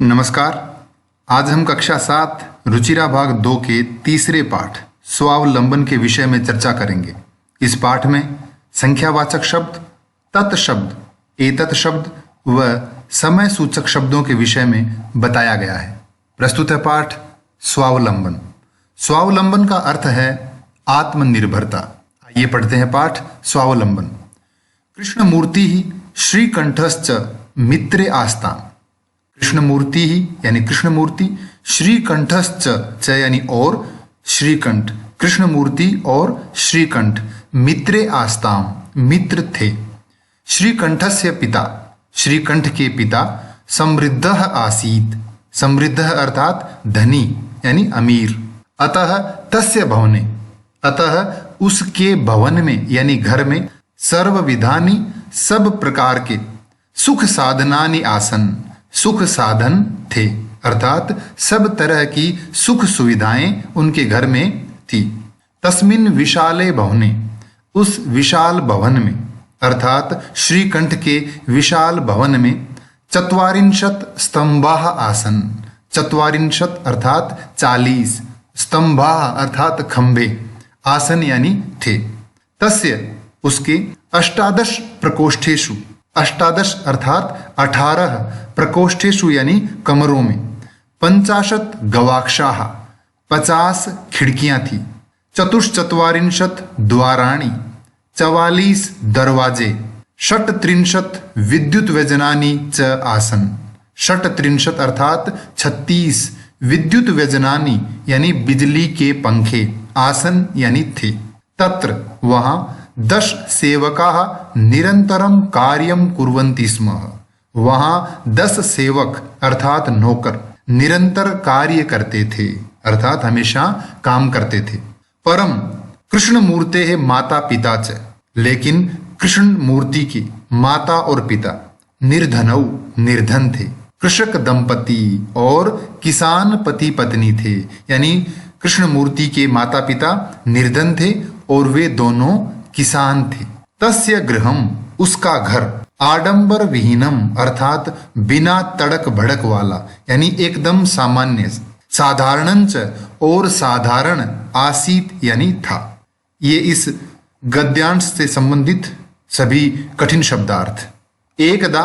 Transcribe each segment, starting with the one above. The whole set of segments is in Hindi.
नमस्कार। आज हम कक्षा 7 रुचिरा भाग 2 के तीसरे पाठ स्वावलंबन के विषय में चर्चा करेंगे। इस पाठ में संख्यावाचक शब्द, तत्शब्द, एतत् शब्द व समय सूचक शब्दों के विषय में बताया गया है। प्रस्तुत है पाठ स्वावलंबन। स्वावलंबन का अर्थ है आत्मनिर्भरता। आइए पढ़ते हैं पाठ स्वावलंबन। कृष्णमूर्ति ही श्रीकंठश्च मित्रे आस्ताम्। कृष्णमूर्ति ही यानी कृष्णमूर्ति, श्रीकंठश्च च यानी और, श्रीकंठ, कृष्णमूर्ति और श्रीकंठ मित्रे आस्ताम मित्र थे। श्रीकंठस्य पिता, श्रीकंठ के पिता समृद्धः आसीत्। समृद्धः अर्थात धनी यानी अमीर। अतः तस्य भवने, अतः उसके भवन में यानी घर में सर्वविधानि सब प्रकार के सुख साधनानि आसन, सुख साधन थे अर्थात सब तरह की सुख सुविधाएं उनके घर में थी। तस्मिन् विशाले भवने, उस विशाल भवन में अर्थात श्रीकंठ के विशाल भवन में चत्वारिंशत् स्तंभाः आसन। चत्वारिंशत् अर्थात 40, स्तंभाः अर्थात खंभे, आसन यानी थे। तस्य उसके 18 प्रकोष्ठेषु, 18 अर्थात 18 प्रकोष्ठेषु यानी कमरों में, 50 गवाक्षाः 50 खिड़कियां थी। चतुश्चत्वारिंशत् द्वाराणि 44 दरवाजे, षट्त्रिंशत् विद्युत व्यजनानि च आसन। षट्त्रिंशत् अर्थात 36 विद्युत व्यजनानि यानी बिजली के पंखे, आसन यानी थे। तत्र वहां 10 सेवकाः निरंतरम कार्यम कुर्वन्ति स्म। वहां 10 सेवक अर्थात नौकर निरंतर कार्य करते थे अर्थात हमेशा काम करते थे। परम कृष्णमूर्तेः माता पिता च, लेकिन कृष्ण मूर्ति के माता और पिता निर्धनौ निर्धन थे। कृषक दंपति और किसान पति पत्नी थे, यानी कृष्ण मूर्ति के माता पिता निर्धन थे और वे दोनों किसान थे। तस्य गृहम, उसका घर, आडंबर विहीनम अर्थात बिना तड़क भड़क वाला यानी एकदम सामान्य, साधारणंच और साधारण, आसीत यानी था। ये इस गद्यांश से संबंधित सभी कठिन शब्दार्थ। एकदा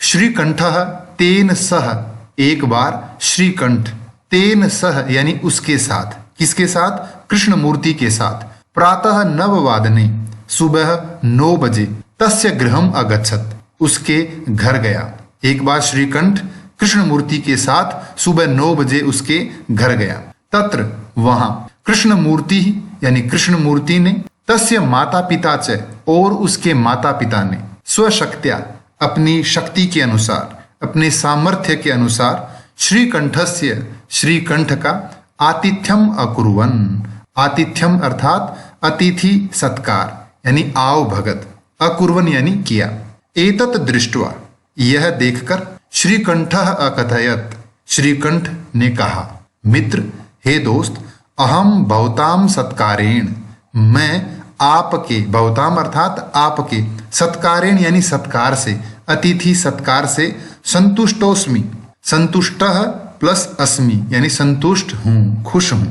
श्रीकंठः तेन सह, एक बार श्रीकंठ, तेन सह यानी उसके साथ, किसके साथ? कृष्ण मूर्ति के साथ। प्रातः 9 वादने, सुबह 9 बजे, तस्य गृहम अगच्छत्, उसके घर गया। एक बार श्रीकंठ कृष्ण मूर्ति के साथ सुबह 9 बजे उसके घर गया। तत्र वहां कृष्ण मूर्ति यानी कृष्ण मूर्ति ने, तस्य माता पिता च और उसके माता पिता ने, स्वशक्त्या अपनी शक्ति के अनुसार, अपने सामर्थ्य के अनुसार, श्रीकंठस्य श्रीकंठ का आतिथ्यम अकुर्वन्। आतिथ्यम अर्थात अतिथि सत्कार यानी आओ भगत, अकुर्वन् यानी किया। एतत् दृष्ट्वा, यह देखकर, श्रीकंठः अकथयत्, श्रीकंठ ने कहा, मित्र, हे दोस्त, अहम भवताम सत्कारेण, मैं आपके, भवताम अर्थात आपके, सत्कारेण यानी सत्कार से, अतिथि सत्कार से, संतुष्टोस्मि, संतुष्टः प्लस अस्मि यानी संतुष्ट हूं, खुश हूं।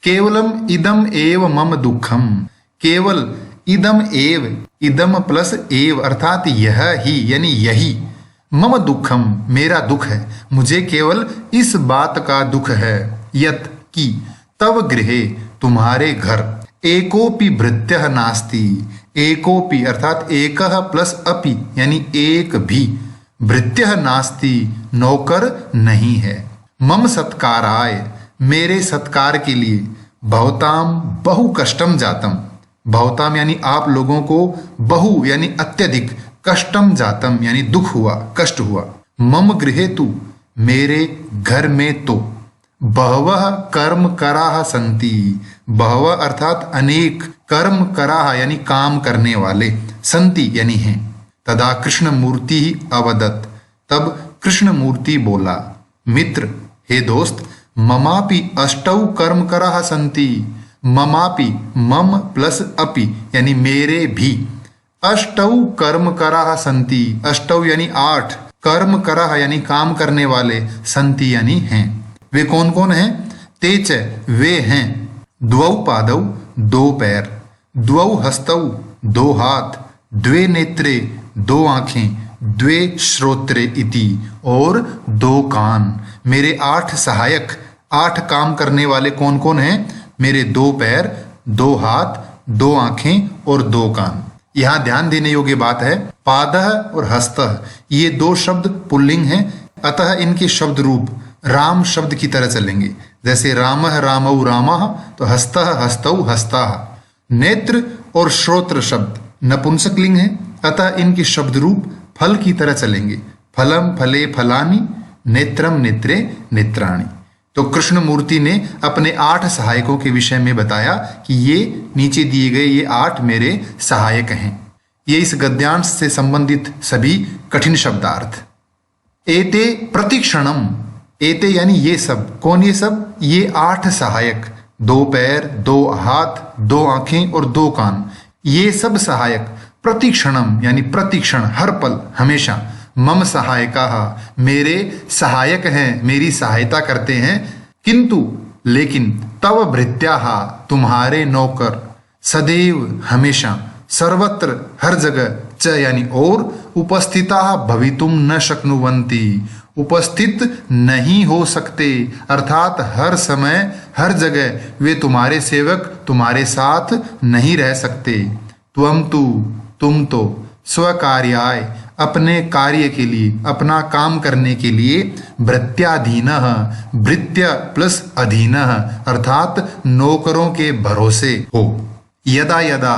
केवलम इदम एव मम दुखम, केवल इदम एव, इदम प्लस एव अर्थात यह ही यानी यही, मम दुखम मेरा दुख है, मुझे केवल इस बात का दुख है, यत कि तव गृहे तुम्हारे घर, एकोपि भृत्यः नास्ति, एकोपि अर्थात एकः प्लस अपि यानी एक भी, भृत्यः नास्ति नौकर नहीं है, मम सत्काराय मेरे सत्कार के लिए, भवताम बहु कष्टम जातम, भवताम यानी आप लोगों को, बहु यानी अत्यधिक, कष्टम जातम यानी दुख हुआ, कष्ट हुआ। मम गृहे तु मेरे घर में तो, बहवः कर्म कराः सन्ति, बहवः अर्थात अनेक, कर्म कराः यानी काम करने वाले, सन्ति यानी हैं। तदा कृष्ण मूर्ति ही अवदत्, तब कृष्ण मूर्ति बोला, मित्र, हे दोस्त, ममापि अष्टौ कर्म कराः सन्ति, ममापि, मम प्लस अपि यानी मेरे भी, अष्टौ कर्म कराः सन्ति, अष्टौ यानी 8 कर्म करह यानी काम करने वाले, संति यानी हैं। वे कौन कौन हैं? ते च वे हैं, द्वौ पादौ दो पैर, द्वौ हस्तौ दो हाथ, द्वे नेत्रे दो आंखें, द्वे श्रोत्रे इति और दो कान। मेरे 8 सहायक, 8 काम करने वाले कौन कौन हैं? मेरे 2 पैर, 2 हाथ, 2 आंखें और 2 कान। यहाँ ध्यान देने योग्य बात है, पादः और हस्तः ये 2 शब्द पुल्लिंग हैं, अतः इनके शब्द रूप राम शब्द की तरह चलेंगे। जैसे रामः रामौ रामः, तो हस्तः हस्तौ हस्ताः। नेत्र और श्रोत्र शब्द नपुंसक लिंग है, अतः इनके शब्द रूप फल की तरह चलेंगे। फलम फले फलानि, नेत्रम नेत्रे नेत्राणि। तो कृष्ण मूर्ति ने अपने 8 सहायकों के विषय में बताया कि ये नीचे दिए गए ये 8 मेरे सहायक हैं। ये इस गद्यांश से संबंधित सभी कठिन शब्दार्थ। एते प्रतिक्षणम, एते यानी ये सब। कौन ये सब? ये 8 सहायक, 2 पैर, 2 हाथ, 2 आंखें और 2 कान। ये सब सहायक प्रतिक्षणम यानी प्रतिक्षण, हर पल, हमेशा। मम सहायका, मेरे सहायक हैं, मेरी सहायता करते हैं। किंतु लेकिन तव भृत्या, तुम्हारे नौकर, सदैव हमेशा, सर्वत्र हर जगह, च यानी और, उपस्थिता भवितुम न शक्नुवन्ति, उपस्थित नहीं हो सकते, अर्थात हर समय हर जगह वे तुम्हारे सेवक तुम्हारे साथ नहीं रह सकते। त्वम तु, तुम तो, स्वकार्याय अपने कार्य के लिए, अपना काम करने के लिए, भृत्याधीनः, भृत्य प्लस अधीनः अर्थात नौकरों के भरोसे हो। यदा यदा,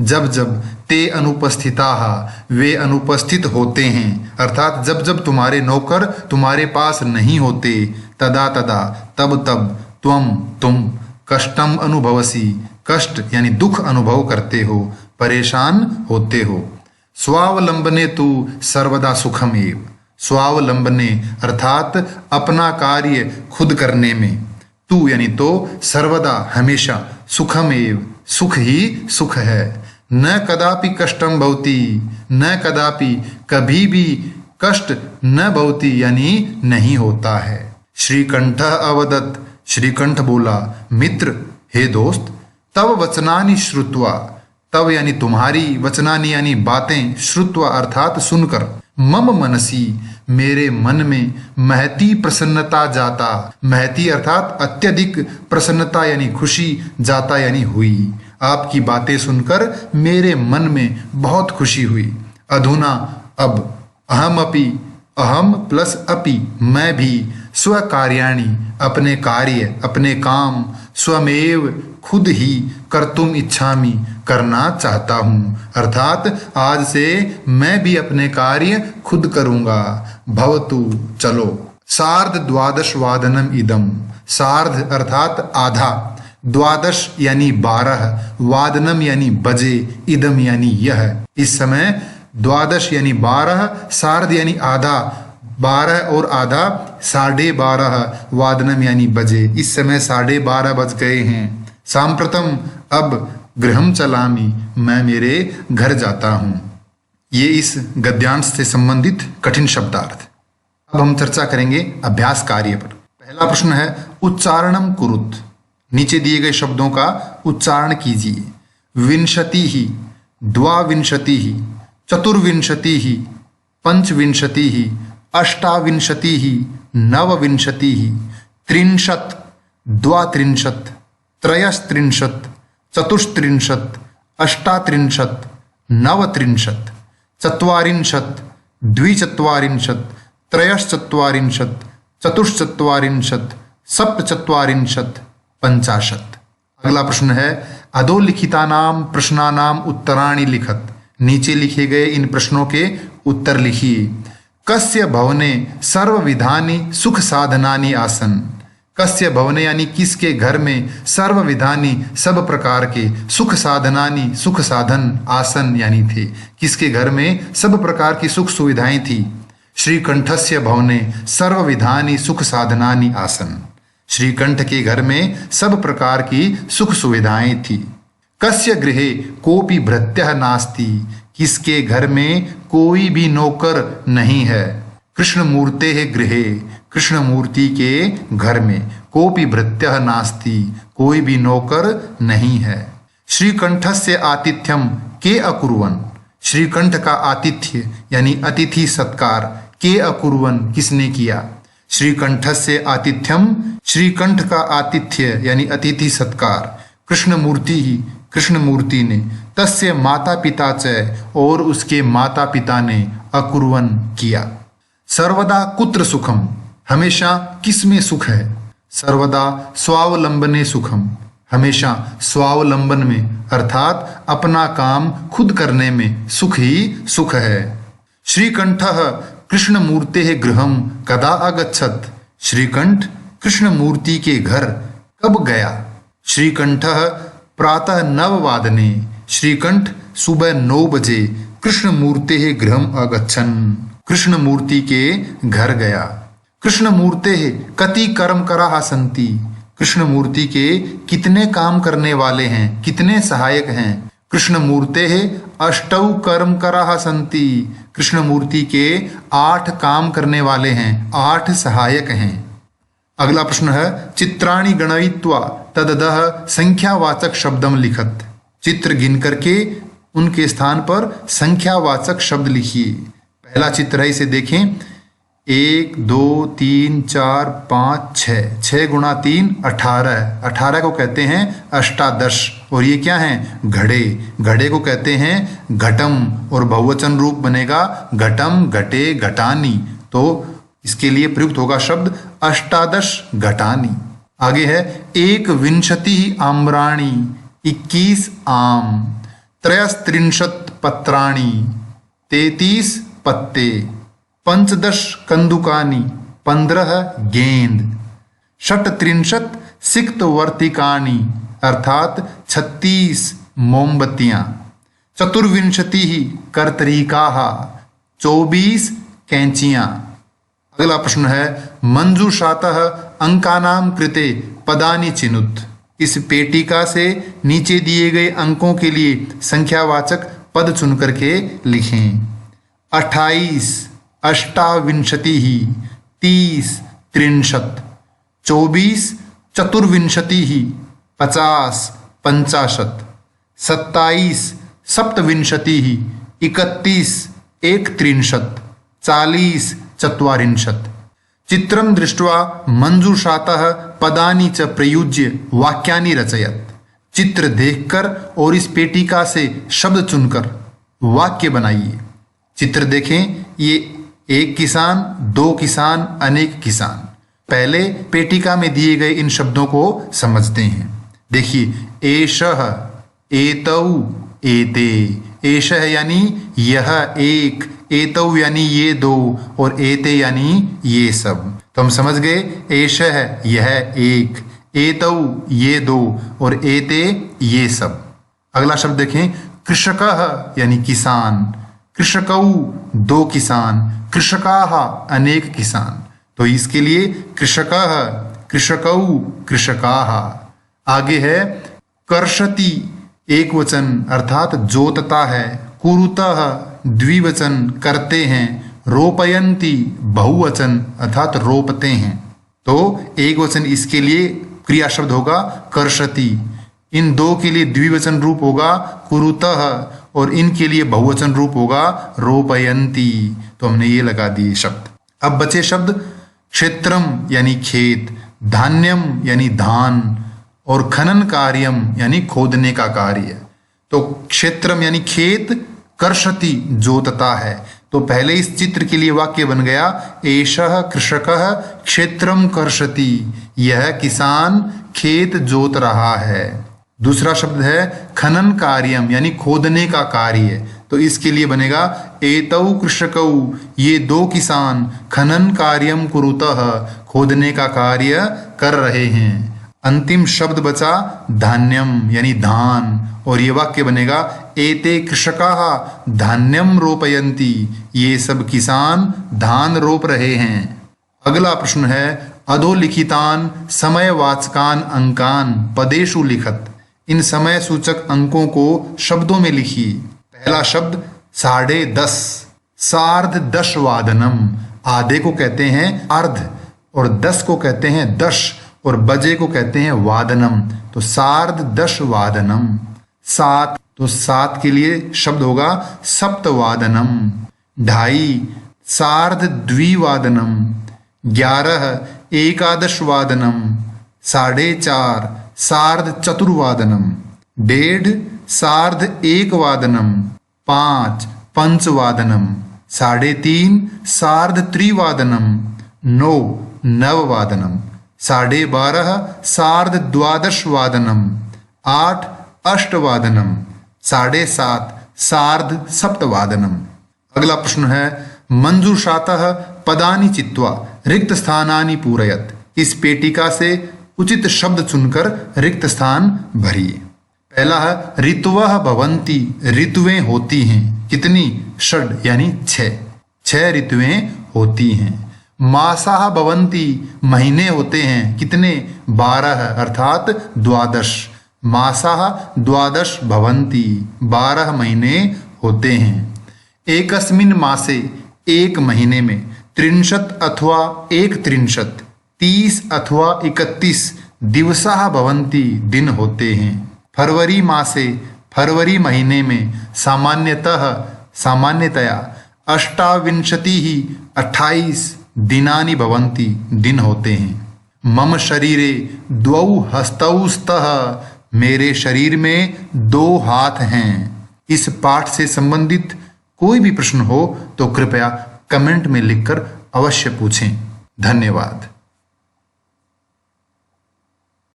जब जब, ते अनुपस्थिताः, वे अनुपस्थित होते हैं, अर्थात जब जब तुम्हारे नौकर तुम्हारे पास नहीं होते, तदा तदा, तब तब, त्वम तुम, कष्टम अनुभवसी, कष्ट यानी दुख अनुभव करते हो, परेशान होते हो। स्वावलंबने तु सर्वदा सुखमेव, स्वावलंबने अर्थात अपना कार्य खुद करने में, तू यानी तो, सर्वदा हमेशा, सुखमेव सुख ही सुख है। न कदापि कष्टम भवति, न कदापि कभी भी कष्ट न भवति यानी नहीं होता है। श्रीकंठ अवदत्, श्रीकंठ बोला, मित्र हे दोस्त, तव वचनानि श्रुत्वा, तव यानी तुम्हारी, वचनानि यानी बातें, श्रुत्वा अर्थात सुनकर, मम मनसी मेरे मन में, महती प्रसन्नता जाता, महती अर्थात अत्यधिक, प्रसन्नता यानी खुशी, जाता यानी हुई। आपकी बातें सुनकर मेरे मन में बहुत खुशी हुई। अधुना अब, अहमपि, अहम प्लस अपि मैं भी, स्वकार्याणि अपने कार्य, अपने काम, स्वमेव खुद ही, कर्तुम इच्छामि करना चाहता हूँ, अर्थात आज से मैं भी अपने कार्य खुद करूँगा। भवतु चलो। सार्ध द्वादश वादनम इदम, सार्ध अर्थात आधा, द्वादश यानी 12, वादनम यानी बजे, इदम यानी यह, इस समय, द्वादश यानी 12, सार्ध यानी आधा, 12 और आधा 12:30, वादनम यानी बजे, इस समय 12:30 बज गए हैं। सांप्रतम अब, गृहम चलामी मैं मेरे घर जाता हूँ। ये इस गद्यांश से संबंधित कठिन शब्दार्थ। अब हम चर्चा करेंगे अभ्यास कार्य पर। पहला प्रश्न है उच्चारणम कुरुत, नीचे दिए गए शब्दों का उच्चारण कीजिए। विंशतिः, द्वाविंशतिः, चतुर्विंशतिः, पंचविंशतिः, अष्टाविंशतिः, नवविंशतिः, त्रिंशत्, द्वात्रिंशत्, त्रयस्त्रिंशत्, चतुस्त्रिंशत्, अष्टात्रिंशत्, नवत्रिंशत्, चत्वारिंशत्, द्विचत्वारिंशत्, त्रयश्चत्वारिंशत्, चतुश्चत्वारिंशत्, सप्तचत्वारिंशत्, 50। अगला प्रश्न है अधोलिखितानां प्रश्नानां उत्तराणि लिखत, नीचे लिखे गए इन प्रश्नों के उत्तर लिखिए। कस्य भवने सर्वविधानि सुख साधनानि आसन, कस्य भवने यानी किसके घर में, सर्वविधानि सब प्रकार के, सुख साधनानि सुख साधन, आसन यानी थे, किसके घर में सब प्रकार की सुख सुविधाएं थी। श्रीकंठस्य भवने सर्वविधानि सुख साधनानि आसन, श्रीकंठ के घर में सब प्रकार की सुख सुविधाएं थी। कस्य गृहे कोपि भृत्यः नास्ति, किसके घर में कोई भी नौकर नहीं है। कृष्णमूर्तेः गृहे, कृष्णमूर्ति के घर में, कोपि भृत्यः नास्ति, कोई भी नौकर नहीं है। श्रीकंठस्य आतिथ्यम के अकुर्वन्, श्रीकंठ का आतिथ्य यानी अतिथि सत्कार के अकुर्वन् किसने किया। श्रीकंठस्य आतिथ्यम, श्रीकंठ का आतिथ्य यानी अतिथि सत्कार, कृष्णमूर्ति ही, कृष्णमूर्ति ने, तस्य माता पिता च, और उसके माता पिता ने, अकुर्वन् किया। सर्वदा कुत्र सुखम, हमेशा किस में सुख है। सर्वदा स्वावलंबने सुखम, हमेशा स्वावलंबन में अर्थात अपना काम खुद करने में सुख ही सुख है। श्रीकंठः कृष्णमूर्तेः गृहं कदा अगच्छत्, श्रीकंठ कृष्णमूर्ति के घर कब गया। श्रीकंठः प्रातः 9 वादने, श्रीकंठ सुबह 9 बजे कृष्णमूर्तेः गृहं अगच्छन्, कृष्णमूर्ति के घर गया। कृष्णमूर्तेः कति कर्मकराः सन्ति, कृष्णमूर्ति के कितने काम करने वाले हैं, कितने सहायक हैं। कृष्णमूर्तेः अष्टौ कर्मकराः सन्ति, कृष्णमूर्ति के 8 काम करने वाले हैं, 8 सहायक हैं। अगला प्रश्न है चित्राणि गणयित्वा तददः संख्यावाचक शब्दम लिखत, चित्र गिन करके उनके स्थान पर संख्यावाचक शब्द लिखिए। पहला चित्र है, इसे देखें। 1 2 3 4 5 6, 6 गुणा 3 18, 18 को कहते हैं अष्टादश। और ये क्या है, घड़े, घड़े को कहते हैं घटम, और बहुवचन रूप बनेगा घटम घटे घटानी, तो इसके लिए प्रयुक्त होगा शब्द अष्टादश घटानी। आगे है 21 आम्राणी, 21 आम, 33 पत्राणी, 33 पत्ते, 15 कंदुकानी, 15 गेंद, 36 सिक्तवर्तिकानी अर्थात 36 मोमबत्तियां, 24 कर्तरिकाः, 24 कैंचियां। अगला प्रश्न है मंजूषातः अंकानाम कृते पदानि चिनुत, इस पेटिका से नीचे दिए गए अंकों के लिए संख्यावाचक पद चुन करके लिखें। 28 अष्टाविंशतिः, 30 63, 24 चतुर्विंशतिः, 50 50, 27 सप्तविंशतिः, 31 एकत्रिंशत्, 40 चत्वारिंशत्। चित्रं दृष्ट्वा मंजूषातः पदानि च प्रयुज्य वाक्यानि रचयत, चित्र देखकर और इस पेटिका से शब्द चुनकर वाक्य बनाइए। चित्र देखें, ये 1 किसान, 2 किसान, अनेक किसान। पहले पेटिका में दिए गए इन शब्दों को समझते हैं। देखिए, एषः, एतौ, एते। एषः यानी यह एक, एतौ यानी ये 2, और एते यानी ये सब। तो हम समझ गए, एषः यह एक, एतौ ये 2, और एते ये सब। अगला शब्द देखें, कृषकः यानी किसान, कृषकौ 2 किसान, कृषकाः अनेक किसान। तो इसके लिए कृषकः, कृषकौ, कृषकाः। आगे है कर्षति, एक वचन अर्थात जोतता है, कुरुतः द्विवचन करते हैं, रोपयंती बहुवचन अर्थात रोपते हैं। तो एक वचन इसके लिए क्रिया शब्द होगा कर्षति, इन 2 के लिए द्विवचन रूप होगा कुरुतः, और इनके लिए बहुवचन रूप होगा रोपयंती। तो हमने ये लगा दिए शब्द। अब बचे शब्द क्षेत्रम यानी खेत, धान्यम यानी धान, और खनन कार्यम यानी खोदने का कार्य। तो क्षेत्रम यानी खेत, कर्षति जोतता है। तो पहले इस चित्र के लिए वाक्य बन गया, एषः कृषकः क्षेत्रम कर्षति, यह किसान खेत जोत रहा है। दूसरा शब्द है खनन कार्यम यानी खोदने का कार्य। तो इसके लिए बनेगा एतौ कृषकौ, ये 2 किसान खनन कार्यम कुरुतः, खोदने का कार्य कर रहे हैं। अंतिम शब्द बचा धान्यम यानी धान, और ये वाक्य बनेगा एते कृषकाः धान्यम रोपयन्ति, ये सब किसान धान रोप रहे हैं। अगला प्रश्न है अधोलिखितान समयवाचकान अंकान पदेषु लिखत, इन समय सूचक अंकों को शब्दों में लिखिए। पहला शब्द 10:30, 10:30 वादनम आधे को कहते हैं अर्ध, और 10 को कहते हैं दश, और बजे को कहते हैं वादनम। तो सार्ध दश वादनम। 7, तो 7 के लिए शब्द होगा सप्तवादनम। 2:30 सार्ध द्विवादनम। 11 एकादश वादनम। 4:30 सार्ध चतुर्वादनम। 1:30 सार्ध एक वादनम। 5 पंचवादनम। 3:30 सार्ध त्रिवादनम। 9 नववादनम। 12:30 सार्ध द्वादश वादनम। 8 अष्टवादनम। 7:30 सार्ध सप्तवादनम। अगला प्रश्न है मंजूषातः पदानि चित्वा रिक्त स्थानानि पूरयत। इस पेटिका से उचित शब्द चुनकर रिक्त स्थान भरिए। पहला है ऋतवः भवन्ति, ऋतुएं होती हैं। कितनी? षड यानी 6 ऋतुएं होती हैं। मासाः भवन्ति, महीने होते हैं। कितने? 12 अर्थात 12। मासाः 12 भवन्ति, 12 महीने होते हैं। एकस्मिन् मासे, एक महीने में। 30 अथवा 1 30 अथवा 31 दिवसाः भवन्ति, दिन होते हैं। फरवरी मासे, फरवरी महीने में। सामान्यतया 28 28 दिनानि भवन्ति, दिन होते हैं। मम शरीरे 2 हस्तौ स्तः, मेरे शरीर में 2 हाथ हैं। इस पाठ से संबंधित कोई भी प्रश्न हो तो कृपया कमेंट में लिखकर अवश्य पूछें। धन्यवाद।